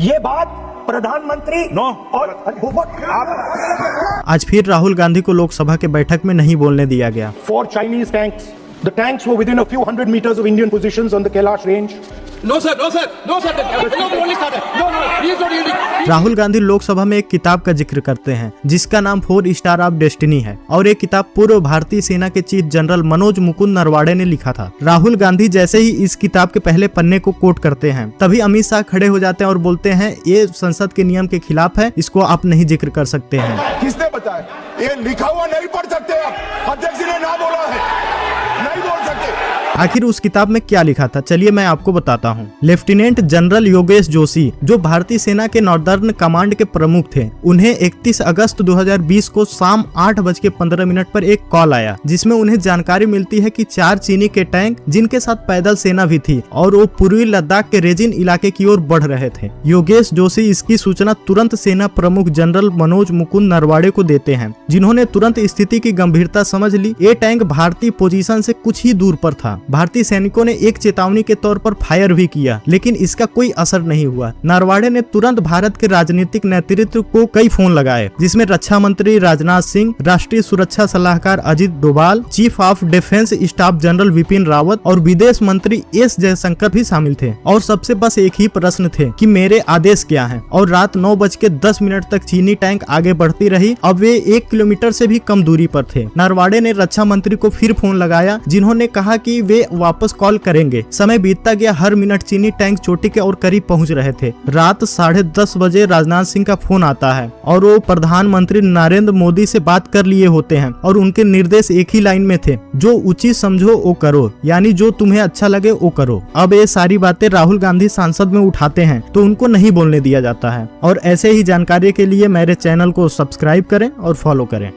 ये बात प्रधानमंत्री और आज फिर राहुल गांधी को लोकसभा के बैठक में नहीं बोलने दिया गया। For Chinese tanks, the tanks were within a few 100 meters of Indian positions on the Kailash range. No sir, no sir, no sir. No, only started. No, please don't use. Rahul Gandhi Lok Sabha में एक किताब का जिक्र करते हैं जिसका नाम 4 स्टार ऑफ डेस्टिनी है और ये किताब पूर्व भारतीय सेना के चीफ जनरल मनोज मुकुंद नरवाड़े ने लिखा था। राहुल गांधी जैसे ही इस किताब के पहले पन्ने को कोट करते हैं तभी अमित शाह खड़े हो जाते हैं और बोलते हैं ये संसद के नियम के खिलाफ है, इसको आप नहीं जिक्र कर सकते हैं। किसने बताया? ये लिखा हुआ नहीं पढ़ सकते आप, अध्यक्ष ने ना बोला है, नहीं बोल सकते। आखिर उस किताब में क्या लिखा था, चलिए मैं आपको बताता हूँ। लेफ्टिनेंट जनरल योगेश जोशी जो भारतीय सेना के नॉर्दर्न कमांड के प्रमुख थे, उन्हें 31 अगस्त 2020 को शाम 8:15 पर एक कॉल आया जिसमें उन्हें जानकारी मिलती है कि 4 चीनी के टैंक जिनके साथ पैदल सेना भी थी और वो पूर्वी लद्दाख के रेजिन इलाके की ओर बढ़ रहे थे। योगेश जोशी इसकी सूचना तुरंत सेना प्रमुख जनरल मनोज मुकुंद नरवाड़े को देते हैं, जिन्होंने तुरंत स्थिति की गंभीरता समझ ली। ये टैंक भारतीय पोजीशन से कुछ ही दूर पर था। भारतीय सैनिकों ने एक चेतावनी के तौर पर फायर भी किया लेकिन इसका कोई असर नहीं हुआ। नरवाड़े ने तुरंत भारत के राजनीतिक नेतृत्व को कई फोन लगाए जिसमें रक्षा मंत्री राजनाथ सिंह, राष्ट्रीय सुरक्षा सलाहकार Ajit Doval, chief of defence staff general Vipin Rawat और विदेश मंत्री एस जयशंकर भी शामिल थे। और सबसे बस एक ही प्रश्न थे कि मेरे आदेश क्या हैं। और रात 9:10 तक चीनी टैंक आगे बढ़ती रही। अब वे 1 किलोमीटर से भी कम दूरी पर थे। नरवाड़े ने रक्षा मंत्री को फिर फोन लगाया जिन्होंने कहा कि वे वापस कॉल करेंगे। समय बीतता गया, हर मिनट चीनी टैंक चोटी के और करीब पहुंच रहे थे। रात 10:30 बजे राजनाथ सिंह का फोन आता है और वो प्रधानमंत्री नरेंद्र मोदी से बात कर लिए होते हैं और उनके निर्देश एक ही लाइन में थे, जो उचित समझो वो करो, यानी जो तुम्हें अच्छा लगे वो करो। अब ये सारी बातें राहुल गांधी संसद में उठाते हैं तो उनको नहीं बोलने दिया जाता है। और ऐसे ही जानकारी के लिए मेरे चैनल को सब्सक्राइब करें और फॉलो करें।